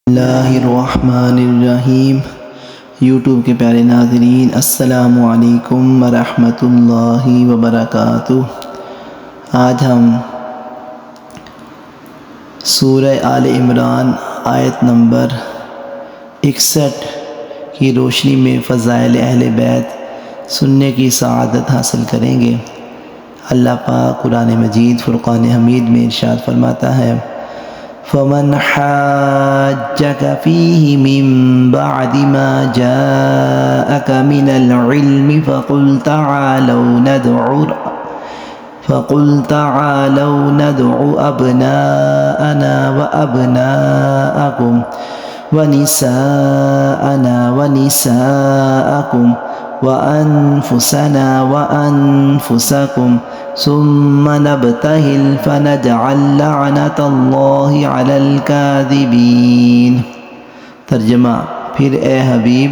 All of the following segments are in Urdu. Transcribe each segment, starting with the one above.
اللہ الرحمن الرحیم۔ یوٹیوب کے پیارے ناظرین، السلام علیکم ورحمۃ اللہ وبرکاتہ۔ آج ہم سورہ آل عمران آیت نمبر 61 کی روشنی میں فضائل اہل بیت سننے کی سعادت حاصل کریں گے۔ اللہ پاک قرآن مجید فرقان حمید میں ارشاد فرماتا ہے: فَمَنْ حَاجَّكَ فِيهِ مِنْ بَعْدِ مَا جَاءَكَ مِنَ الْعِلْمِ فَقُلْ تَعَالَوْا نَدْعُ أَبْنَاءَنَا وَأَبْنَاءَكُمْ وَنِسَاءَنَا وَنِسَاءَكُمْ وَأَنفُسَنَا وَأَنفُسَكُمْ ثُمَّ نَبْتَهِلْ فَنَجْعَلْ لَعْنَتَ اللَّهِ عَلَى الْكَاذِبِينَ۔ ترجمہ: پھر اے حبیب،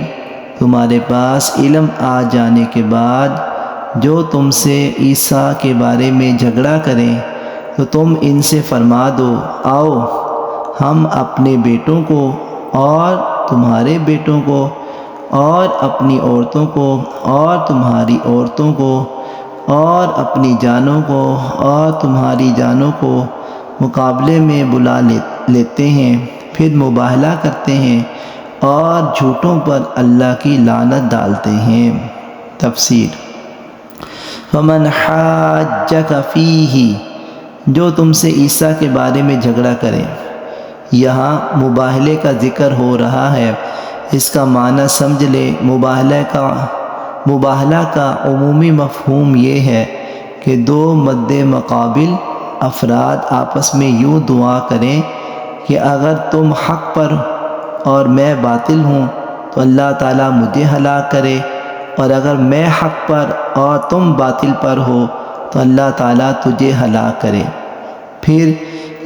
تمہارے پاس علم آ جانے کے بعد جو تم سے عیسیٰ کے بارے میں جھگڑا کریں تو تم ان سے فرما دو، آؤ ہم اپنے بیٹوں کو اور تمہارے بیٹوں کو اور اپنی عورتوں کو اور تمہاری عورتوں کو اور اپنی جانوں کو اور تمہاری جانوں کو مقابلے میں بلا لیتے ہیں، پھر مباہلہ کرتے ہیں اور جھوٹوں پر اللہ کی لعنت ڈالتے ہیں۔ تفسیر: فَمَنْ حَاجَّكَ فِيهِ، جو تم سے عیسیٰ کے بارے میں جھگڑا کرے۔ یہاں مباہلے کا ذکر ہو رہا ہے۔ اس کا معنی سمجھ لے۔ مباہلہ کا عمومی مفہوم یہ ہے کہ دو مد مقابل افراد آپس میں یوں دعا کریں کہ اگر تم حق پر اور میں باطل ہوں تو اللہ تعالیٰ مجھے ہلاک کرے، اور اگر میں حق پر اور تم باطل پر ہو تو اللہ تعالیٰ تجھے ہلاک کرے۔ پھر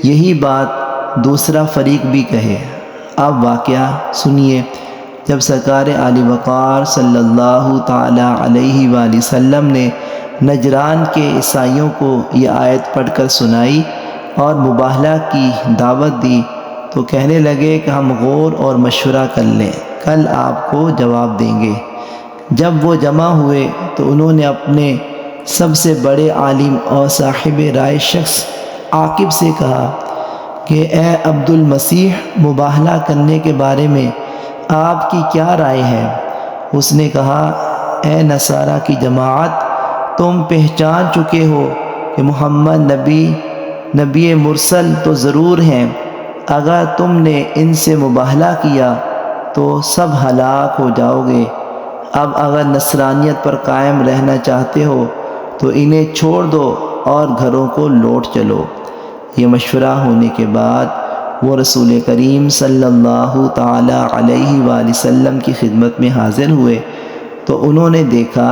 یہی بات دوسرا فریق بھی کہے۔ اب واقعہ سنیے۔ جب سرکار عالی وقار صلی اللہ تعالیٰ علیہ وآلہ وسلم نے نجران کے عیسائیوں کو یہ آیت پڑھ کر سنائی اور مباہلہ کی دعوت دی تو کہنے لگے کہ ہم غور اور مشورہ کر لیں، کل آپ کو جواب دیں گے۔ جب وہ جمع ہوئے تو انہوں نے اپنے سب سے بڑے عالم اور صاحب رائے شخص عاقب سے کہا کہ اے عبد المسیح، مباہلہ کرنے کے بارے میں آپ کی کیا رائے ہے؟ اس نے کہا: اے نصارہ کی جماعت، تم پہچان چکے ہو کہ محمد نبی مرسل تو ضرور ہیں۔ اگر تم نے ان سے مباہلہ کیا تو سب ہلاک ہو جاؤ گے۔ اب اگر نصرانیت پر قائم رہنا چاہتے ہو تو انہیں چھوڑ دو اور گھروں کو لوٹ چلو۔ یہ مشورہ ہونے کے بعد وہ رسول کریم صلی اللہ تعالیٰ علیہ وآلہ وسلم کی خدمت میں حاضر ہوئے تو انہوں نے دیکھا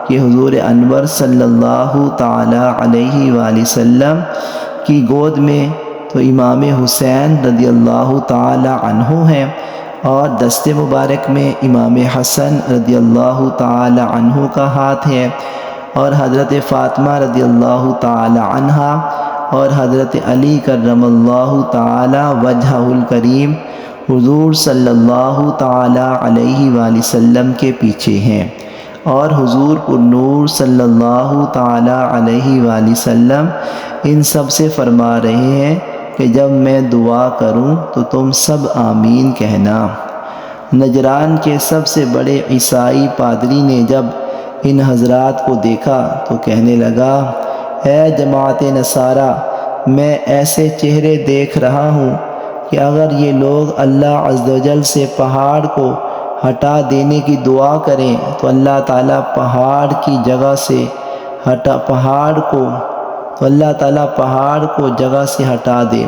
کہ حضور انور صلی اللہ تعالیٰ علیہ وآلہ وسلم کی گود میں تو امام حسین رضی اللہ تعالیٰ عنہ ہیں، اور دست مبارک میں امام حسن رضی اللہ تعالیٰ عنہ کا ہاتھ ہے، اور حضرت فاطمہ رضی اللہ تعالیٰ عنہا اور حضرت علی کرم اللہ تعالیٰ وجہہ الکریم حضور صلی اللہ تعالیٰ علیہ وآلہ وسلم کے پیچھے ہیں، اور حضور پر نور صلی اللہ تعالیٰ علیہ وآلہ وسلم ان سب سے فرما رہے ہیں کہ جب میں دعا کروں تو تم سب آمین کہنا۔ نجران کے سب سے بڑے عیسائی پادری نے جب ان حضرات کو دیکھا تو کہنے لگا: اے جماعت نصارہ، میں ایسے چہرے دیکھ رہا ہوں کہ اگر یہ لوگ اللہ عز و جل سے پہاڑ کو ہٹا دینے کی دعا کریں تو اللہ تعالیٰ پہاڑ کو جگہ سے ہٹا دے۔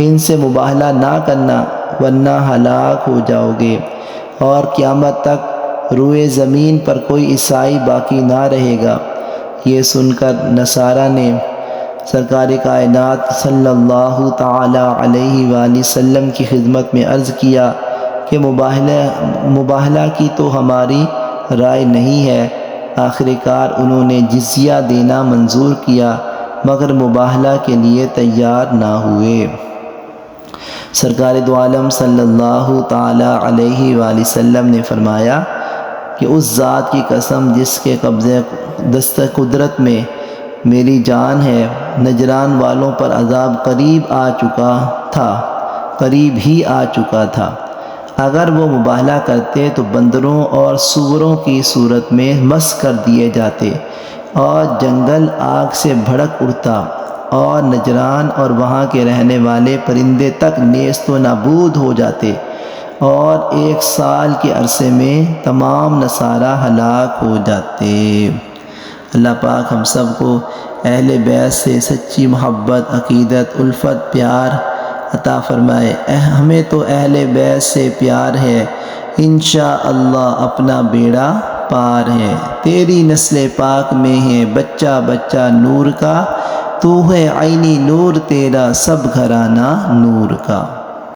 ان سے مباہلہ نہ کرنا ورنہ ہلاک ہو جاؤ گے، اور قیامت تک روئے زمین پر کوئی عیسائی باقی نہ رہے گا۔ یہ سن کر نصارہ نے سرکار کائنات صلی اللہ تعالیٰ علیہ وآلہ وسلم کی خدمت میں عرض کیا کہ مباہلہ کی تو ہماری رائے نہیں ہے۔ آخر کار انہوں نے جزیہ دینا منظور کیا، مگر مباہلہ کے لیے تیار نہ ہوئے۔ سرکار دو عالم صلی اللہ تعالی علیہ وآلہ وسلم نے فرمایا کہ اس ذات کی قسم جس کے قبضے دست قدرت میں میری جان ہے، نجران والوں پر عذاب قریب ہی آ چکا تھا۔ اگر وہ مباہلہ کرتے تو بندروں اور سوروں کی صورت میں مسخ کر دیے جاتے اور جنگل آگ سے بھڑک اٹھتا اور نجران اور وہاں کے رہنے والے پرندے تک نیست و نابود ہو جاتے اور 1 سال کے عرصے میں تمام نصارہ ہلاک ہو جاتے۔ اللہ پاک ہم سب کو اہل بیت سے سچی محبت، عقیدت، الفت، پیار عطا فرمائے۔ ہمیں تو اہل بیت سے پیار ہے، انشاءاللہ اپنا بیڑا پار ہے۔ تیری نسل پاک میں ہے بچہ بچہ نور کا، تو ہے عینی نور تیرا سب گھرانہ نور کا۔